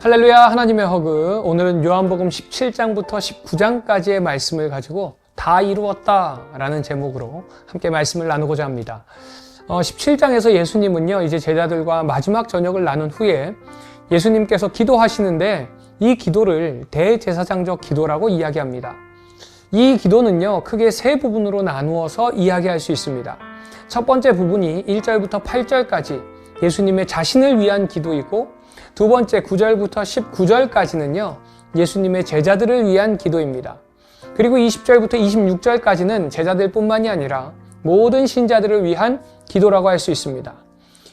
할렐루야, 하나님의 허그. 오늘은 요한복음 17장부터 19장까지의 말씀을 가지고 다 이루었다 라는 제목으로 함께 말씀을 나누고자 합니다. 17장에서 예수님은요, 이제 제자들과 마지막 저녁을 나눈 후에 예수님께서 기도하시는데 이 기도를 대제사장적 기도라고 이야기합니다. 이 기도는요, 크게 세 부분으로 나누어서 이야기할 수 있습니다. 첫 번째 부분이 1절부터 8절까지 예수님의 자신을 위한 기도이고, 두 번째 9절부터 19절까지는요, 예수님의 제자들을 위한 기도입니다. 그리고 20절부터 26절까지는 제자들뿐만이 아니라 모든 신자들을 위한 기도라고 할 수 있습니다.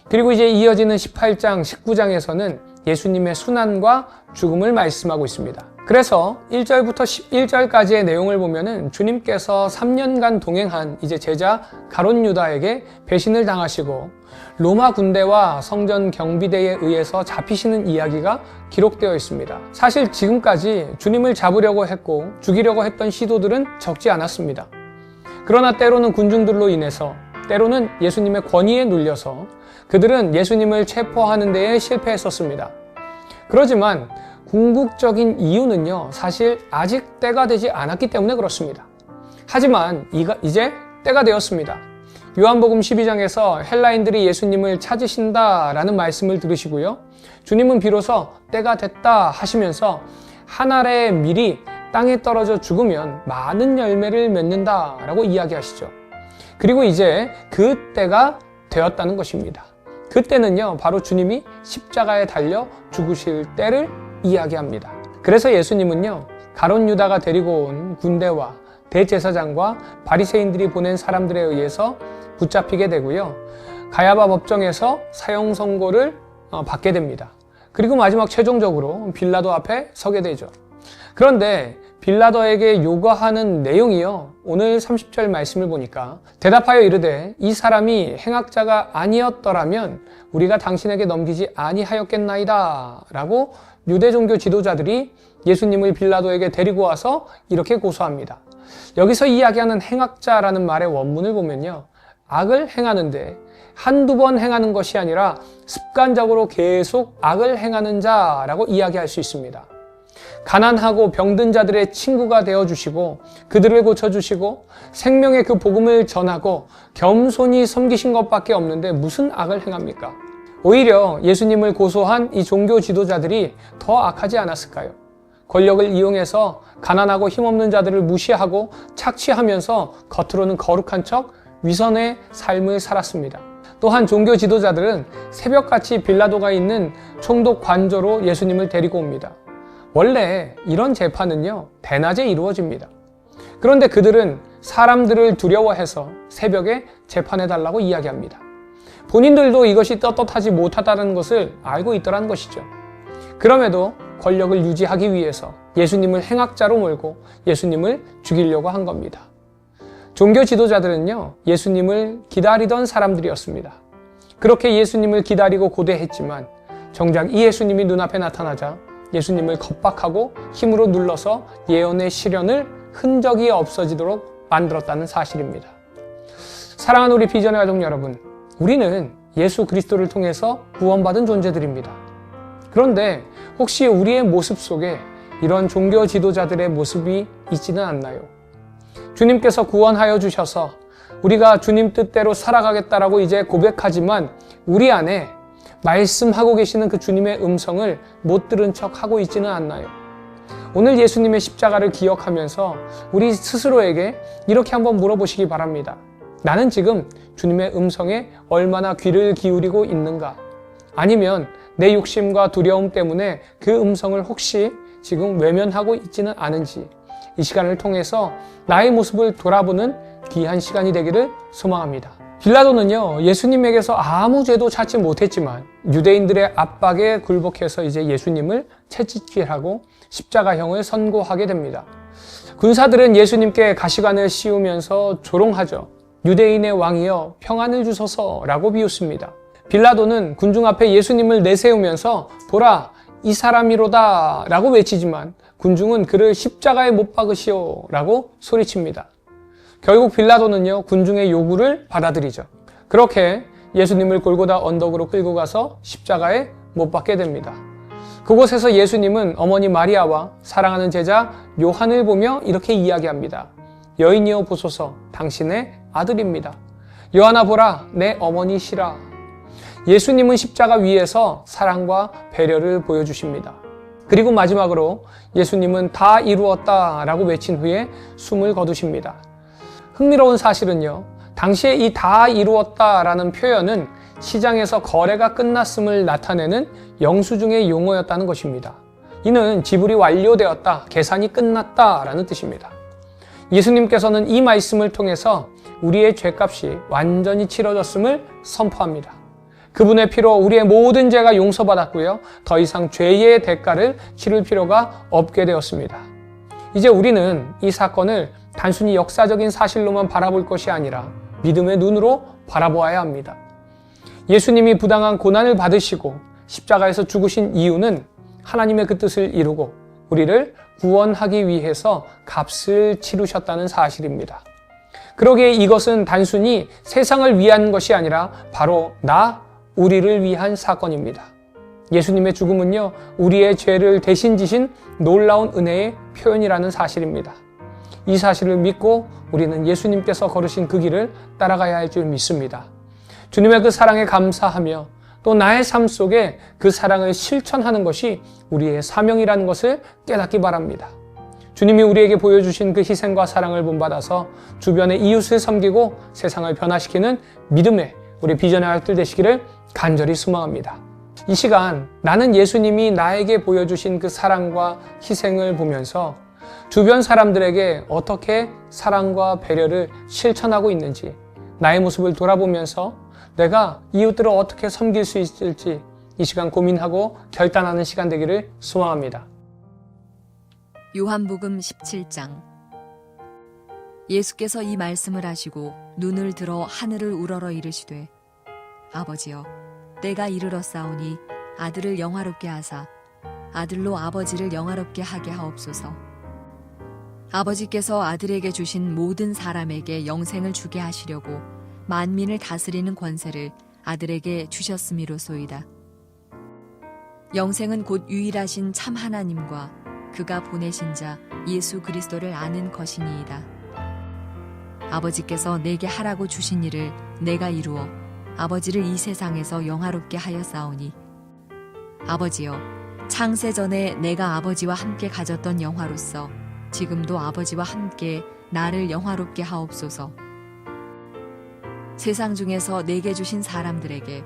그리고 이제 이어지는 18장, 19장에서는 예수님의 순환과 죽음을 말씀하고 있습니다. 그래서 1절부터 11절까지의 내용을 보면은 주님께서 3년간 동행한 이제 제자 가룟 유다에게 배신을 당하시고 로마 군대와 성전 경비대에 의해서 잡히시는 이야기가 기록되어 있습니다. 사실 지금까지 주님을 잡으려고 했고 죽이려고 했던 시도들은 적지 않았습니다. 그러나 때로는 군중들로 인해서, 때로는 예수님의 권위에 눌려서 그들은 예수님을 체포하는 데에 실패했었습니다. 그렇지만 궁극적인 이유는요, 사실 아직 때가 되지 않았기 때문에 그렇습니다. 하지만 이제 때가 되었습니다. 요한복음 12장에서 헬라인들이 예수님을 찾으신다라는 말씀을 들으시고요, 주님은 비로소 때가 됐다 하시면서 한 알의 밀이 땅에 떨어져 죽으면 많은 열매를 맺는다라고 이야기하시죠. 그리고 이제 그 때가 되었다는 것입니다. 그때는요, 바로 주님이 십자가에 달려 죽으실 때를 이야기합니다. 그래서 예수님은요, 가룟 유다가 데리고 온 군대와 대제사장과 바리새인들이 보낸 사람들에 의해서 붙잡히게 되고요, 가야바 법정에서 사형 선고를 받게 됩니다. 그리고 마지막 최종적으로 빌라도 앞에 서게 되죠. 그런데 빌라도에게 요구하는 내용이요, 오늘 30절 말씀을 보니까 대답하여 이르되 이 사람이 행악자가 아니었더라면 우리가 당신에게 넘기지 아니하였겠나이다 라고 유대 종교 지도자들이 예수님을 빌라도에게 데리고 와서 이렇게 고소합니다. 여기서 이야기하는 행악자라는 말의 원문을 보면요, 악을 행하는데 한두 번 행하는 것이 아니라 습관적으로 계속 악을 행하는 자라고 이야기할 수 있습니다. 가난하고 병든 자들의 친구가 되어주시고 그들을 고쳐주시고 생명의 그 복음을 전하고 겸손히 섬기신 것밖에 없는데 무슨 악을 행합니까? 오히려 예수님을 고소한 이 종교 지도자들이 더 악하지 않았을까요? 권력을 이용해서 가난하고 힘없는 자들을 무시하고 착취하면서 겉으로는 거룩한 척 위선의 삶을 살았습니다. 또한 종교 지도자들은 새벽같이 빌라도가 있는 총독 관저로 예수님을 데리고 옵니다. 원래 이런 재판은요, 대낮에 이루어집니다. 그런데 그들은 사람들을 두려워해서 새벽에 재판해달라고 이야기합니다. 본인들도 이것이 떳떳하지 못하다는 것을 알고 있더라는 것이죠. 그럼에도 권력을 유지하기 위해서 예수님을 행악자로 몰고 예수님을 죽이려고 한 겁니다. 종교 지도자들은요, 예수님을 기다리던 사람들이었습니다. 그렇게 예수님을 기다리고 고대했지만 정작 이 예수님이 눈앞에 나타나자 예수님을 겁박하고 힘으로 눌러서 예언의 실현을 흔적이 없어지도록 만들었다는 사실입니다. 사랑하는 우리 비전의 가족 여러분, 우리는 예수 그리스도를 통해서 구원받은 존재들입니다. 그런데 혹시 우리의 모습 속에 이런 종교 지도자들의 모습이 있지는 않나요? 주님께서 구원하여 주셔서 우리가 주님 뜻대로 살아가겠다라고 이제 고백하지만 우리 안에 말씀하고 계시는 그 주님의 음성을 못 들은 척 하고 있지는 않나요? 오늘 예수님의 십자가를 기억하면서 우리 스스로에게 이렇게 한번 물어보시기 바랍니다. 나는 지금 주님의 음성에 얼마나 귀를 기울이고 있는가? 아니면 내 욕심과 두려움 때문에 그 음성을 혹시 지금 외면하고 있지는 않은지, 이 시간을 통해서 나의 모습을 돌아보는 귀한 시간이 되기를 소망합니다. 빌라도는요, 예수님에게서 아무 죄도 찾지 못했지만 유대인들의 압박에 굴복해서 이제 예수님을 채찍질하고 십자가형을 선고하게 됩니다. 군사들은 예수님께 가시관을 씌우면서 조롱하죠. 유대인의 왕이여 평안을 주소서라고 비웃습니다. 빌라도는 군중 앞에 예수님을 내세우면서 보라 이 사람이로다 라고 외치지만 군중은 그를 십자가에 못 박으시오 라고 소리칩니다. 결국 빌라도는요, 군중의 요구를 받아들이죠. 그렇게 예수님을 골고다 언덕으로 끌고 가서 십자가에 못 박게 됩니다. 그곳에서 예수님은 어머니 마리아와 사랑하는 제자 요한을 보며 이렇게 이야기합니다. 여인이여 보소서, 당신의 아들입니다. 요한아 보라, 내 어머니시라. 예수님은 십자가 위에서 사랑과 배려를 보여주십니다. 그리고 마지막으로 예수님은 다 이루었다 라고 외친 후에 숨을 거두십니다. 흥미로운 사실은요, 당시에 이 다 이루었다 라는 표현은 시장에서 거래가 끝났음을 나타내는 영수증의 용어였다는 것입니다. 이는 지불이 완료되었다, 계산이 끝났다 라는 뜻입니다. 예수님께서는 이 말씀을 통해서 우리의 죄값이 완전히 치러졌음을 선포합니다. 그분의 피로 우리의 모든 죄가 용서받았고요. 더 이상 죄의 대가를 치를 필요가 없게 되었습니다. 이제 우리는 이 사건을 단순히 역사적인 사실로만 바라볼 것이 아니라 믿음의 눈으로 바라보아야 합니다. 예수님이 부당한 고난을 받으시고 십자가에서 죽으신 이유는 하나님의 그 뜻을 이루고 우리를 구원하기 위해서 값을 치르셨다는 사실입니다. 그러기에 이것은 단순히 세상을 위한 것이 아니라 바로 우리를 위한 사건입니다. 예수님의 죽음은요, 우리의 죄를 대신 지신 놀라운 은혜의 표현이라는 사실입니다. 이 사실을 믿고 우리는 예수님께서 걸으신 그 길을 따라가야 할 줄 믿습니다. 주님의 그 사랑에 감사하며 또 나의 삶 속에 그 사랑을 실천하는 것이 우리의 사명이라는 것을 깨닫기 바랍니다. 주님이 우리에게 보여주신 그 희생과 사랑을 본받아서 주변의 이웃을 섬기고 세상을 변화시키는 믿음의 우리 비전의 아이들 되시기를 간절히 소망합니다. 이 시간 나는 예수님이 나에게 보여주신 그 사랑과 희생을 보면서 주변 사람들에게 어떻게 사랑과 배려를 실천하고 있는지, 나의 모습을 돌아보면서 내가 이웃들을 어떻게 섬길 수 있을지 이 시간 고민하고 결단하는 시간 되기를 소망합니다. 요한복음 17장. 예수께서 이 말씀을 하시고 눈을 들어 하늘을 우러러 이르시되 아버지여, 때가 이르렀사오니 아들을 영화롭게 하사 아들로 아버지를 영화롭게 하게 하옵소서. 아버지께서 아들에게 주신 모든 사람에게 영생을 주게 하시려고 만민을 다스리는 권세를 아들에게 주셨음이로소이다. 영생은 곧 유일하신 참 하나님과 그가 보내신 자 예수 그리스도를 아는 것이니이다. 아버지께서 내게 하라고 주신 일을 내가 이루어 아버지를 이 세상에서 영화롭게 하였사오니 아버지여, 창세 전에 내가 아버지와 함께 가졌던 영화로서 지금도 아버지와 함께 나를 영화롭게 하옵소서. 세상 중에서 내게 주신 사람들에게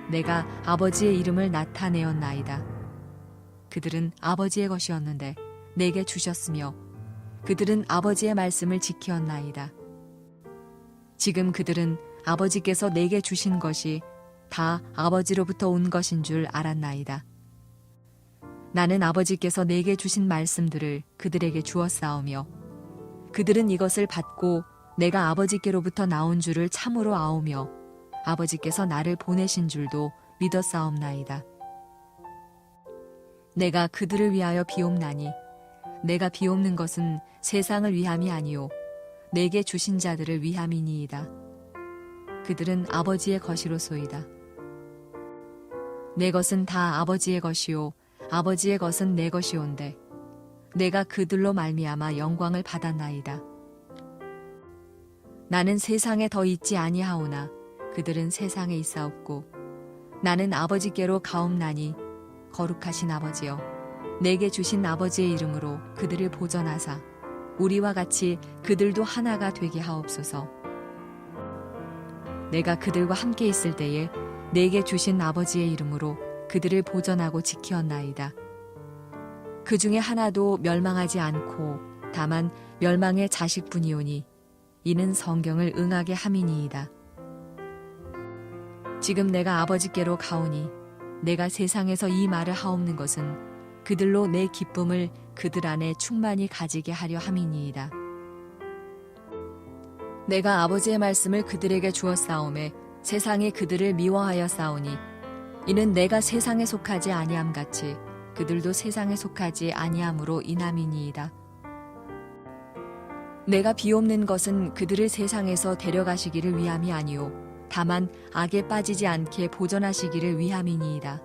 내가 아버지의 이름을 나타내었나이다. 그들은 아버지의 것이었는데 내게 주셨으며 그들은 아버지의 말씀을 지켰나이다. 지금 그들은 아버지께서 내게 주신 것이 다 아버지로부터 온 것인 줄 알았나이다. 나는 아버지께서 내게 주신 말씀들을 그들에게 주었사오며 그들은 이것을 받고 내가 아버지께로부터 나온 줄을 참으로 아오며 아버지께서 나를 보내신 줄도 믿었사옵나이다. 내가 그들을 위하여 비옵나니 내가 비옵는 것은 세상을 위함이 아니요 내게 주신 자들을 위함이니이다. 그들은 아버지의 것이로소이다. 내 것은 다 아버지의 것이요 아버지의 것은 내 것이온데 내가 그들로 말미암아 영광을 받았나이다. 나는 세상에 더 있지 아니하오나 그들은 세상에 있사옵고 나는 아버지께로 가옵나니 거룩하신 아버지여, 내게 주신 아버지의 이름으로 그들을 보전하사 우리와 같이 그들도 하나가 되게 하옵소서. 내가 그들과 함께 있을 때에 내게 주신 아버지의 이름으로 그들을 보전하고 지키었나이다. 그 중에 하나도 멸망하지 않고 다만 멸망의 자식뿐이오니 이는 성경을 응하게 함이니이다. 지금 내가 아버지께로 가오니 내가 세상에서 이 말을 하옵는 것은 그들로 내 기쁨을 그들 안에 충만히 가지게 하려 함이니이다. 내가 아버지의 말씀을 그들에게 주었사오매 세상이 그들을 미워하여 싸우니 이는 내가 세상에 속하지 아니함 같이 그들도 세상에 속하지 아니함으로 인함이니이다. 내가 비옵는 것은 그들을 세상에서 데려가시기를 위함이 아니오 다만 악에 빠지지 않게 보전하시기를 위함이니이다.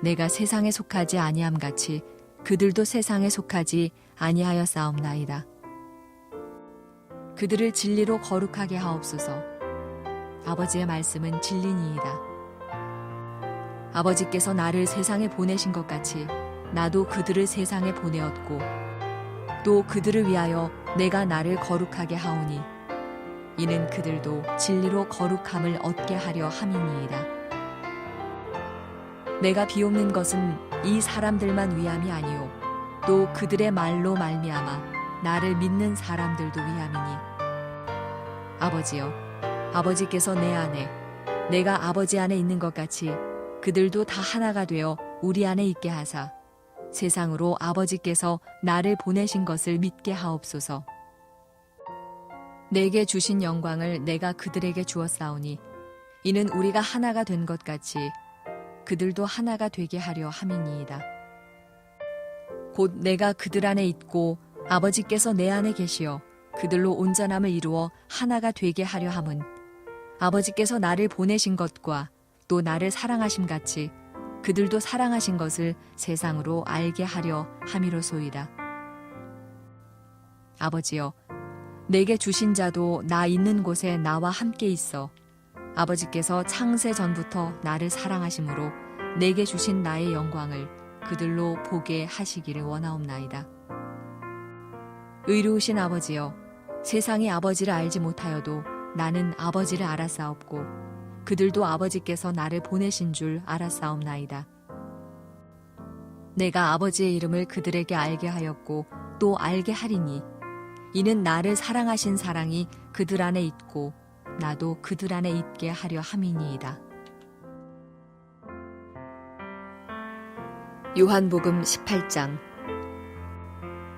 내가 세상에 속하지 아니함 같이 그들도 세상에 속하지 아니하였사옵나이다. 그들을 진리로 거룩하게 하옵소서. 아버지의 말씀은 진리니이다. 아버지께서 나를 세상에 보내신 것 같이 나도 그들을 세상에 보내었고 또 그들을 위하여 내가 나를 거룩하게 하오니 이는 그들도 진리로 거룩함을 얻게 하려 함이니이다. 내가 비옵는 것은 이 사람들만 위함이 아니요 또 그들의 말로 말미암아 나를 믿는 사람들도 위함이니 아버지여 아버지께서 내 안에 내가 아버지 안에 있는 것 같이 그들도 다 하나가 되어 우리 안에 있게 하사 세상으로 아버지께서 나를 보내신 것을 믿게 하옵소서. 내게 주신 영광을 내가 그들에게 주었사오니 이는 우리가 하나가 된 것 같이 그들도 하나가 되게 하려 함이니이다. 곧 내가 그들 안에 있고 아버지께서 내 안에 계시어 그들로 온전함을 이루어 하나가 되게 하려 함은 아버지께서 나를 보내신 것과 또 나를 사랑하심 같이 그들도 사랑하신 것을 세상으로 알게 하려 함이로소이다. 아버지여 내게 주신 자도 나 있는 곳에 나와 함께 있어 아버지께서 창세 전부터 나를 사랑하심으로 내게 주신 나의 영광을 그들로 보게 하시기를 원하옵나이다. 의로우신 아버지여 세상이 아버지를 알지 못하여도 나는 아버지를 알았사옵고 그들도 아버지께서 나를 보내신 줄 알았사옵나이다. 내가 아버지의 이름을 그들에게 알게 하였고 또 알게 하리니 이는 나를 사랑하신 사랑이 그들 안에 있고 나도 그들 안에 있게 하려 함이니이다. 요한복음 18장.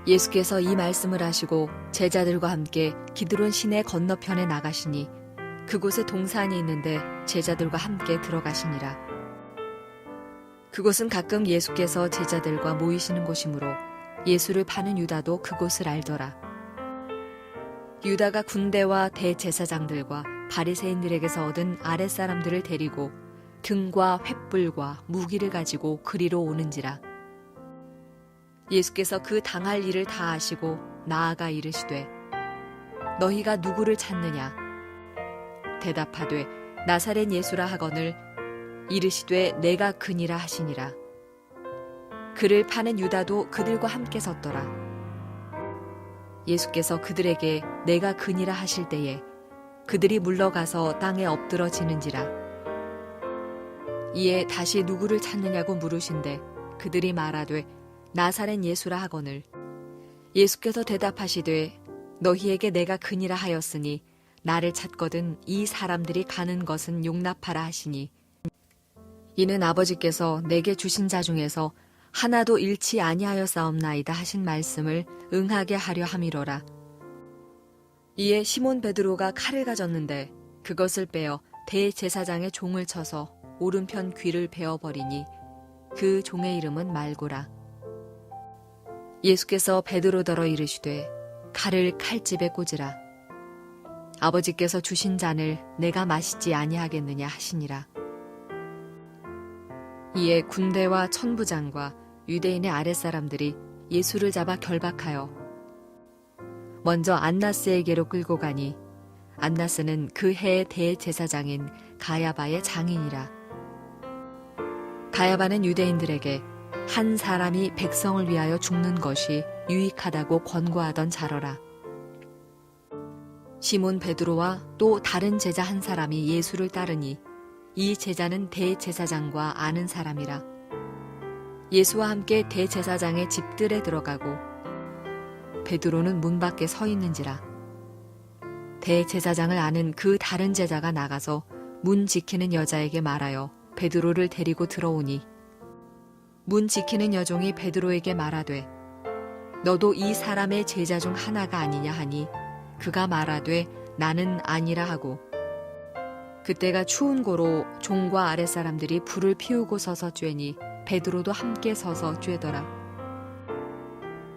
예수께서 이 말씀을 하시고 제자들과 함께 기드론 시내 건너편에 나가시니 그곳에 동산이 있는데 제자들과 함께 들어가시니라. 그곳은 가끔 예수께서 제자들과 모이시는 곳이므로 예수를 파는 유다도 그곳을 알더라. 유다가 군대와 대제사장들과 바리새인들에게서 얻은 아랫사람들을 데리고 등과 횃불과 무기를 가지고 그리로 오는지라. 예수께서 그 당할 일을 다 아시고 나아가 이르시되 너희가 누구를 찾느냐? 대답하되 나사렛 예수라 하거늘 이르시되 내가 그니라 하시니라. 그를 파는 유다도 그들과 함께 섰더라. 예수께서 그들에게 내가 그니라 하실 때에 그들이 물러가서 땅에 엎드러지는지라. 이에 다시 누구를 찾느냐고 물으신데 그들이 말하되 나사렛 예수라 하거늘 예수께서 대답하시되 너희에게 내가 그니라 하였으니 나를 찾거든 이 사람들이 가는 것은 용납하라 하시니 이는 아버지께서 내게 주신 자 중에서 하나도 잃지 아니하였사옵나이다 하신 말씀을 응하게 하려 함이로라. 이에 시몬 베드로가 칼을 가졌는데 그것을 빼어 대제사장의 종을 쳐서 오른편 귀를 베어버리니 그 종의 이름은 말고라. 예수께서 베드로더러 이르시되 칼을 칼집에 꽂으라. 아버지께서 주신 잔을 내가 마시지 아니하겠느냐 하시니라. 이에 군대와 천부장과 유대인의 아랫사람들이 예수를 잡아 결박하여 먼저 안나스에게로 끌고 가니 안나스는 그 해의 대제사장인 가야바의 장인이라. 가야바는 유대인들에게 한 사람이 백성을 위하여 죽는 것이 유익하다고 권고하던 자러라. 시몬 베드로와 또 다른 제자 한 사람이 예수를 따르니 이 제자는 대제사장과 아는 사람이라. 예수와 함께 대제사장의 집들에 들어가고 베드로는 문 밖에 서 있는지라. 대제사장을 아는 그 다른 제자가 나가서 문 지키는 여자에게 말하여 베드로를 데리고 들어오니 문 지키는 여종이 베드로에게 말하되 너도 이 사람의 제자 중 하나가 아니냐 하니 그가 말하되 나는 아니라 하고 그때가 추운 고로 종과 아랫사람들이 불을 피우고 서서 쬐니 베드로도 함께 서서 쬐더라.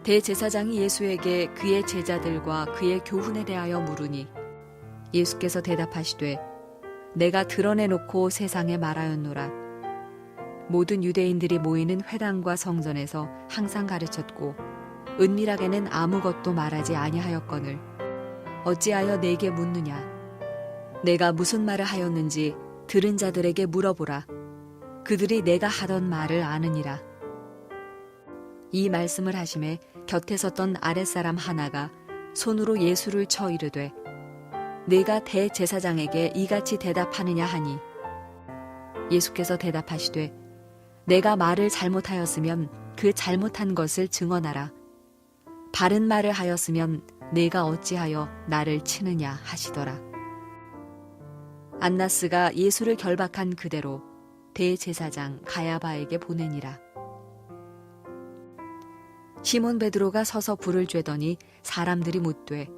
대제사장이 예수에게 그의 제자들과 그의 교훈에 대하여 물으니 예수께서 대답하시되 내가 드러내놓고 세상에 말하였노라. 모든 유대인들이 모이는 회당과 성전에서 항상 가르쳤고 은밀하게는 아무것도 말하지 아니하였거늘 어찌하여 내게 묻느냐? 내가 무슨 말을 하였는지 들은 자들에게 물어보라. 그들이 내가 하던 말을 아느니라. 이 말씀을 하심에 곁에 섰던 아랫사람 하나가 손으로 예수를 쳐 이르되 내가 대제사장에게 이같이 대답하느냐 하니 예수께서 대답하시되 내가 말을 잘못하였으면 그 잘못한 것을 증언하라. 바른 말을 하였으면 내가 어찌하여 나를 치느냐 하시더라. 안나스가 예수를 결박한 그대로 대제사장 가야바에게 보내니라. 시몬 베드로가 서서 불을 쬐더니 사람들이 묻되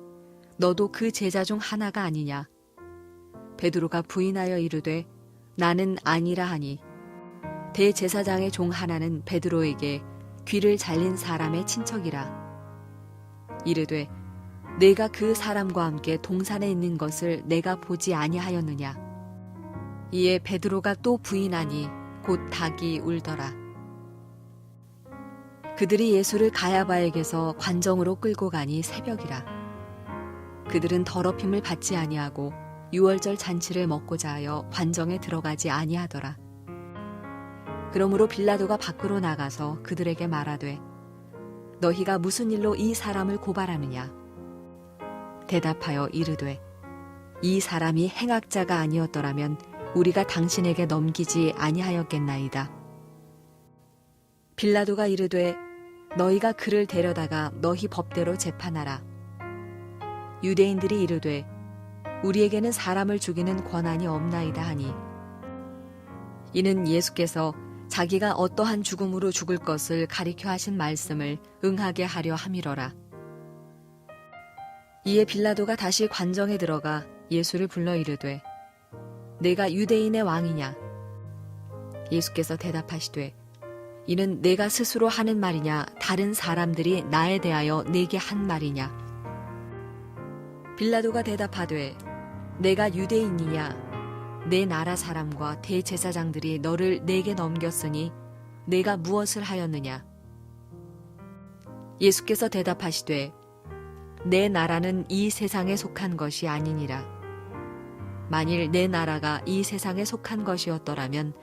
너도 그 제자 중 하나가 아니냐? 베드로가 부인하여 이르되 나는 아니라 하니 대제사장의 종 하나는 베드로에게 귀를 잘린 사람의 친척이라. 이르되 내가 그 사람과 함께 동산에 있는 것을 내가 보지 아니하였느냐? 이에 베드로가 또 부인하니 곧 닭이 울더라. 그들이 예수를 가야바에게서 관정으로 끌고 가니 새벽이라. 그들은 더럽힘을 받지 아니하고 유월절 잔치를 먹고자 하여 관정에 들어가지 아니하더라. 그러므로 빌라도가 밖으로 나가서 그들에게 말하되 너희가 무슨 일로 이 사람을 고발하느냐? 대답하여 이르되 이 사람이 행악자가 아니었더라면 우리가 당신에게 넘기지 아니하였겠나이다. 빌라도가 이르되 너희가 그를 데려다가 너희 법대로 재판하라. 유대인들이 이르되 우리에게는 사람을 죽이는 권한이 없나이다 하니 이는 예수께서 자기가 어떠한 죽음으로 죽을 것을 가리켜 하신 말씀을 응하게 하려 함이러라. 이에 빌라도가 다시 관정에 들어가 예수를 불러 이르되 내가 유대인의 왕이냐? 예수께서 대답하시되 이는 내가 스스로 하는 말이냐 다른 사람들이 나에 대하여 내게 한 말이냐? 빌라도가 대답하되 내가 유대인이냐? 내 나라 사람과 대제사장들이 너를 내게 넘겼으니 내가 무엇을 하였느냐? 예수께서 대답하시되 내 나라는 이 세상에 속한 것이 아니니라. 만일 내 나라가 이 세상에 속한 것이었더라면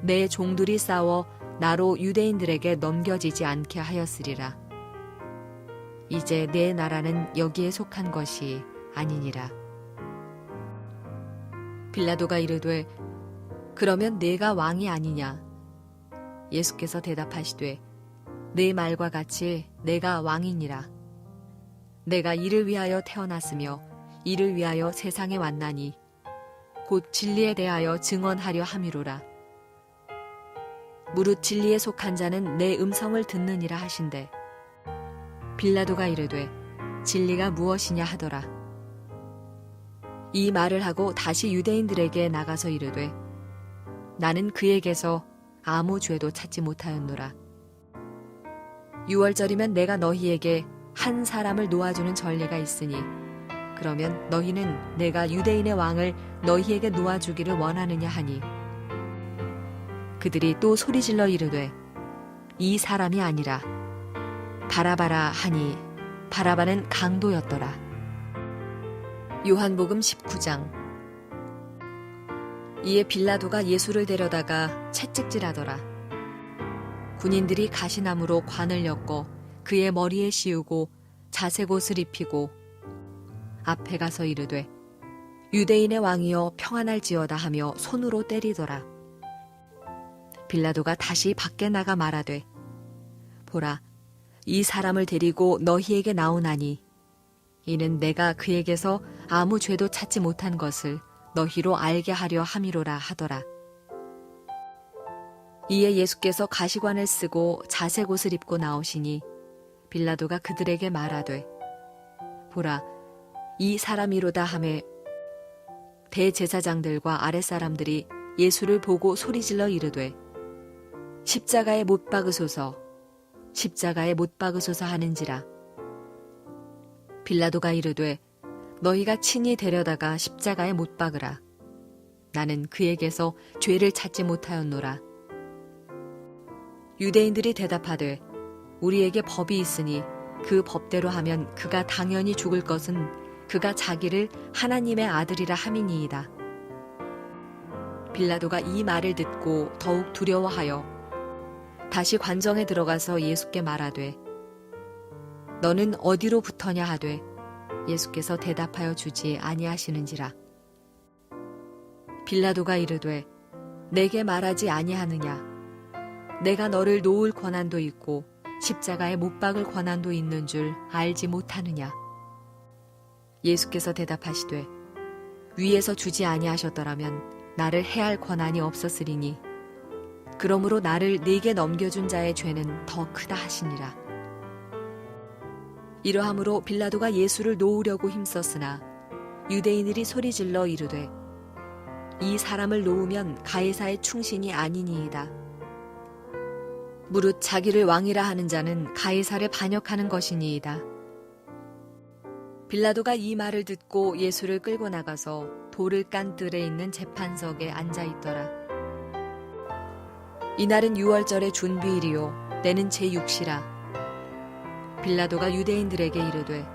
내 종들이 싸워 나로 유대인들에게 넘겨지지 않게 하였으리라. 이제 내 나라는 여기에 속한 것이 아니니라. 빌라도가 이르되 그러면 내가 왕이 아니냐? 예수께서 대답하시되 내 말과 같이 내가 왕이니라. 내가 이를 위하여 태어났으며 이를 위하여 세상에 왔나니 곧 진리에 대하여 증언하려 함이로라. 무릇 진리에 속한 자는 내 음성을 듣느니라 하신대. 빌라도가 이르되 진리가 무엇이냐 하더라. 이 말을 하고 다시 유대인들에게 나가서 이르되 나는 그에게서 아무 죄도 찾지 못하였노라. 유월절이면 내가 너희에게 한 사람을 놓아주는 전례가 있으니 그러면 너희는 내가 유대인의 왕을 너희에게 놓아주기를 원하느냐 하니 그들이 또 소리질러 이르되 이 사람이 아니라 바라바라 하니 바라바는 강도였더라. 요한복음 19장. 이에 빌라도가 예수를 데려다가 채찍질하더라. 군인들이 가시나무로 관을 엮어 그의 머리에 씌우고 자색 옷을 입히고 앞에 가서 이르되 유대인의 왕이여 평안할지어다 하며 손으로 때리더라. 빌라도가 다시 밖에 나가 말하되 보라 이 사람을 데리고 너희에게 나오나니 이는 내가 그에게서 아무 죄도 찾지 못한 것을 너희로 알게 하려 함이로라 하더라. 이에 예수께서 가시관을 쓰고 자색 옷을 입고 나오시니 빌라도가 그들에게 말하되 보라 이 사람이로다 하매 대제사장들과 아랫사람들이 예수를 보고 소리질러 이르되 십자가에 못 박으소서 십자가에 못 박으소서 하는지라. 빌라도가 이르되 너희가 친히 데려다가 십자가에 못 박으라. 나는 그에게서 죄를 찾지 못하였노라. 유대인들이 대답하되 우리에게 법이 있으니 그 법대로 하면 그가 당연히 죽을 것은 그가 자기를 하나님의 아들이라 함이니이다. 빌라도가 이 말을 듣고 더욱 두려워하여 다시 관정에 들어가서 예수께 말하되 너는 어디로 붙었냐 하되 예수께서 대답하여 주지 아니하시는지라. 빌라도가 이르되 내게 말하지 아니하느냐 내가 너를 놓을 권한도 있고 십자가에 못 박을 권한도 있는 줄 알지 못하느냐. 예수께서 대답하시되 위에서 주지 아니하셨더라면 나를 해할 권한이 없었으리니 그러므로 나를 네게 넘겨준 자의 죄는 더 크다 하시니라. 이러함으로 빌라도가 예수를 놓으려고 힘썼으나 유대인들이 소리질러 이르되 이 사람을 놓으면 가이사의 충신이 아니니이다. 무릇 자기를 왕이라 하는 자는 가이사를 반역하는 것이니이다. 빌라도가 이 말을 듣고 예수를 끌고 나가서 돌을 깐 뜰에 있는 재판석에 앉아 있더라. 이날은 유월절의 준비일이요 때는 제6시라. 빌라도가 유대인들에게 이르되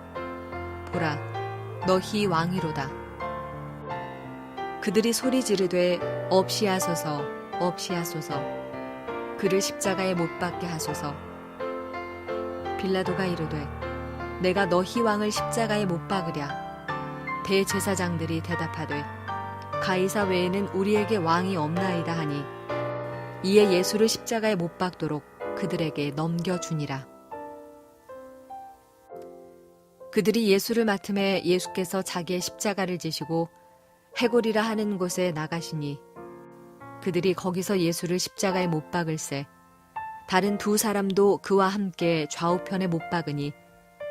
보라 너희 왕이로다. 그들이 소리 지르되 없이하소서 없이하소서 그를 십자가에 못 박게 하소서. 빌라도가 이르되 내가 너희 왕을 십자가에 못 박으랴. 대제사장들이 대답하되 가이사 외에는 우리에게 왕이 없나이다 하니 이에 예수를 십자가에 못 박도록 그들에게 넘겨주니라. 그들이 예수를 맡음에 예수께서 자기의 십자가를 지시고 해골이라 하는 곳에 나가시니 그들이 거기서 예수를 십자가에 못 박을새 다른 두 사람도 그와 함께 좌우편에 못 박으니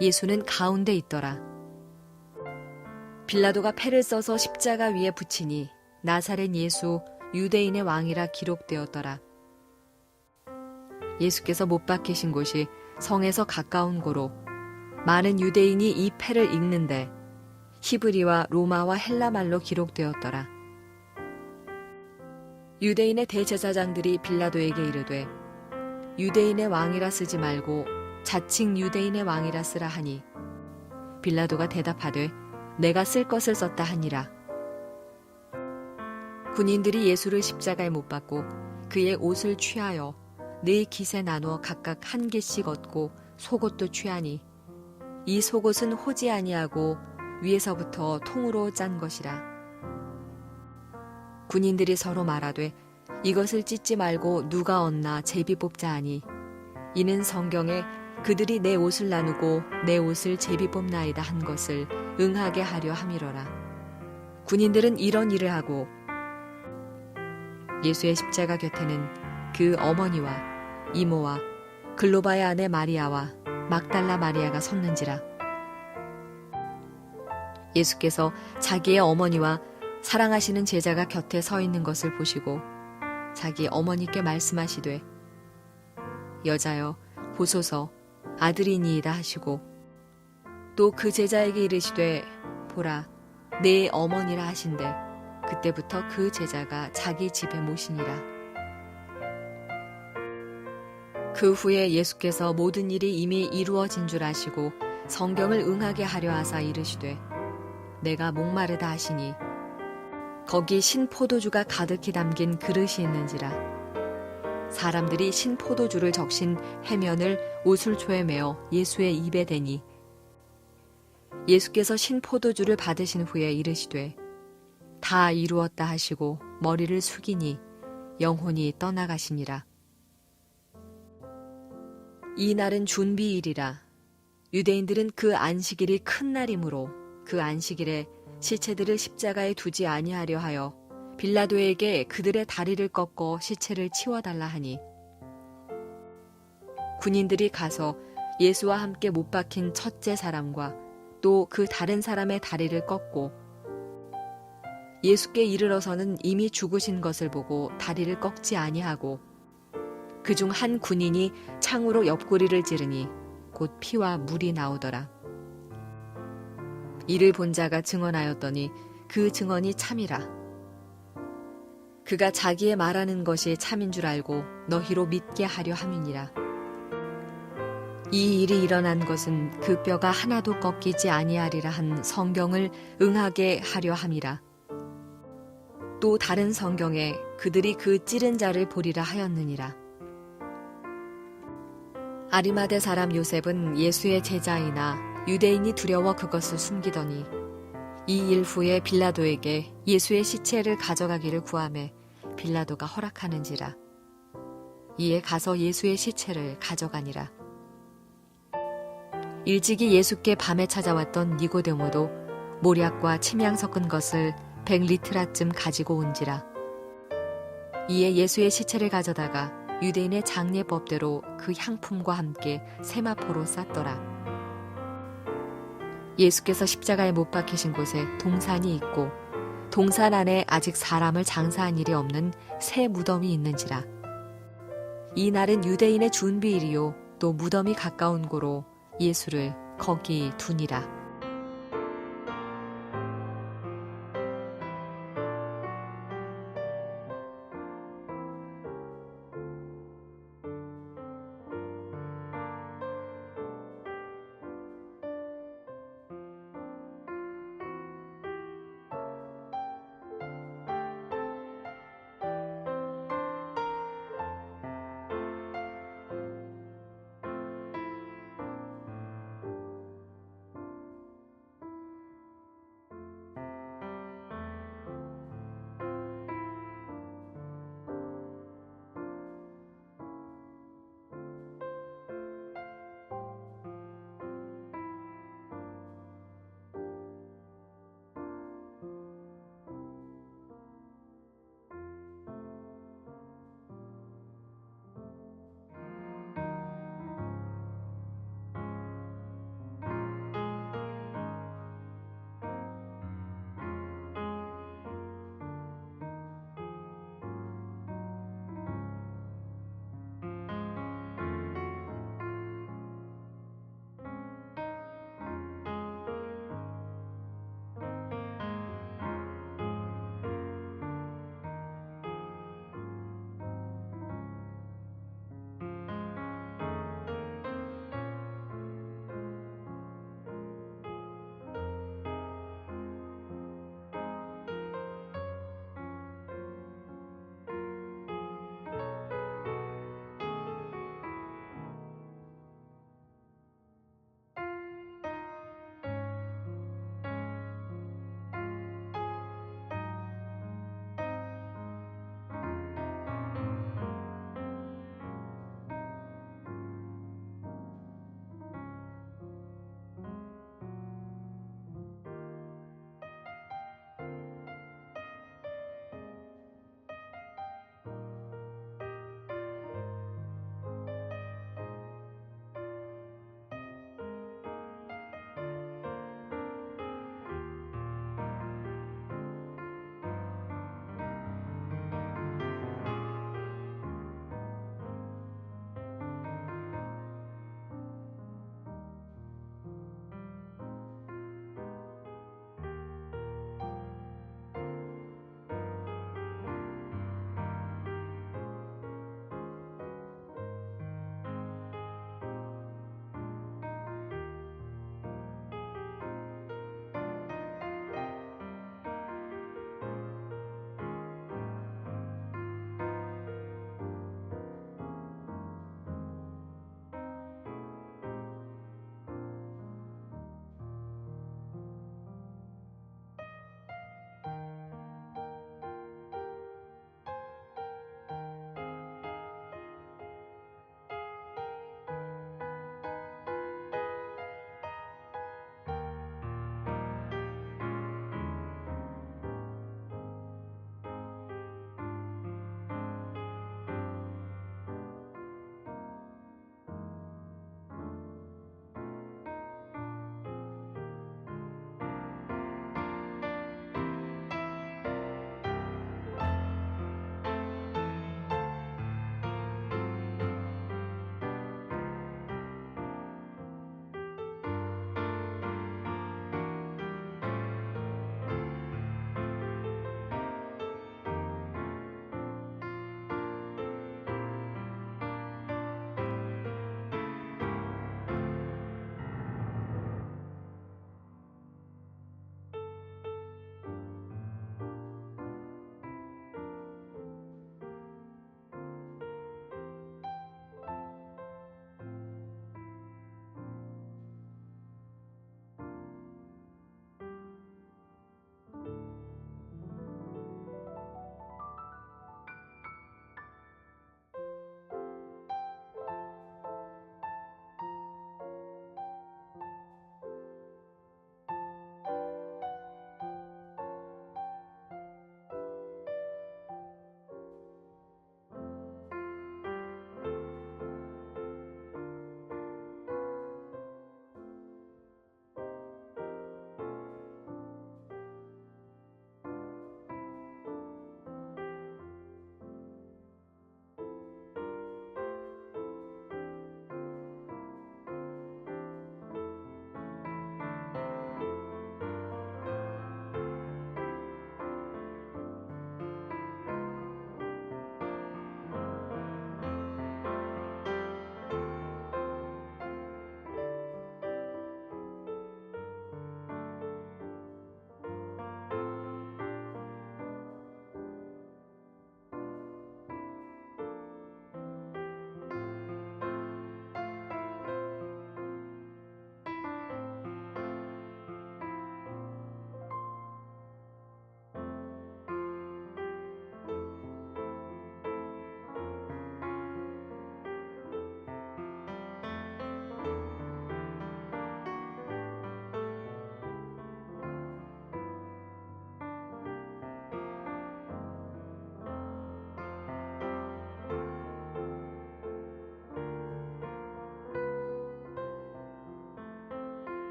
예수는 가운데 있더라. 빌라도가 패를 써서 십자가 위에 붙이니 나사렛 예수 유대인의 왕이라 기록되었더라. 예수께서 못 박히신 곳이 성에서 가까운 고로 많은 유대인이 이 패를 읽는데 히브리와 로마와 헬라말로 기록되었더라. 유대인의 대제사장들이 빌라도에게 이르되 유대인의 왕이라 쓰지 말고 자칭 유대인의 왕이라 쓰라 하니 빌라도가 대답하되 내가 쓸 것을 썼다 하니라. 군인들이 예수를 십자가에 못 박고 그의 옷을 취하여 네 깃에 나누어 각각 한 개씩 얻고 속옷도 취하니 이 속옷은 호지 아니하고 위에서부터 통으로 짠 것이라. 군인들이 서로 말하되 이것을 찢지 말고 누가 얻나 제비 뽑자 하니 이는 성경에 그들이 내 옷을 나누고 내 옷을 제비 뽑나이다 한 것을 응하게 하려 함이로라. 군인들은 이런 일을 하고 예수의 십자가 곁에는 그 어머니와 이모와 글로바의 아내 마리아와 막달라 마리아가 섰는지라. 예수께서 자기의 어머니와 사랑하시는 제자가 곁에 서 있는 것을 보시고 자기 어머니께 말씀하시되 여자여 보소서 아들이니이다 하시고 또 그 제자에게 이르시되 보라 내 어머니라 하신대 그때부터 그 제자가 자기 집에 모시니라. 그 후에 예수께서 모든 일이 이미 이루어진 줄 아시고 성경을 응하게 하려 하사 이르시되 내가 목마르다 하시니 거기 신포도주가 가득히 담긴 그릇이 있는지라. 사람들이 신포도주를 적신 해면을 오술초에 메어 예수의 입에 대니 예수께서 신포도주를 받으신 후에 이르시되 다 이루었다 하시고 머리를 숙이니 영혼이 떠나가시니라. 이 날은 준비일이라. 유대인들은 그 안식일이 큰 날이므로 그 안식일에 시체들을 십자가에 두지 아니하려 하여 빌라도에게 그들의 다리를 꺾어 시체를 치워달라 하니 군인들이 가서 예수와 함께 못 박힌 첫째 사람과 또 그 다른 사람의 다리를 꺾고 예수께 이르러서는 이미 죽으신 것을 보고 다리를 꺾지 아니하고 그중 한 군인이 창으로 옆구리를 찌르니 곧 피와 물이 나오더라. 이를 본 자가 증언하였더니 그 증언이 참이라. 그가 자기의 말하는 것이 참인 줄 알고 너희로 믿게 하려 함이니라. 이 일이 일어난 것은 그 뼈가 하나도 꺾이지 아니하리라 한 성경을 응하게 하려 함이라. 또 다른 성경에 그들이 그 찌른 자를 보리라 하였느니라. 아리마대 사람 요셉은 예수의 제자이나 유대인이 두려워 그것을 숨기더니 이 일 후에 빌라도에게 예수의 시체를 가져가기를 구하매 빌라도가 허락하는지라. 이에 가서 예수의 시체를 가져가니라. 일찍이 예수께 밤에 찾아왔던 니고데모도 모략과 침향 섞은 것을 100리트라쯤 가지고 온지라. 이에 예수의 시체를 가져다가 유대인의 장례법대로 그 향품과 함께 세마포로 쌌더라. 예수께서 십자가에 못 박히신 곳에 동산이 있고 동산 안에 아직 사람을 장사한 일이 없는 새 무덤이 있는지라. 이 날은 유대인의 준비일이요 또 무덤이 가까운 고로 예수를 거기 두니라.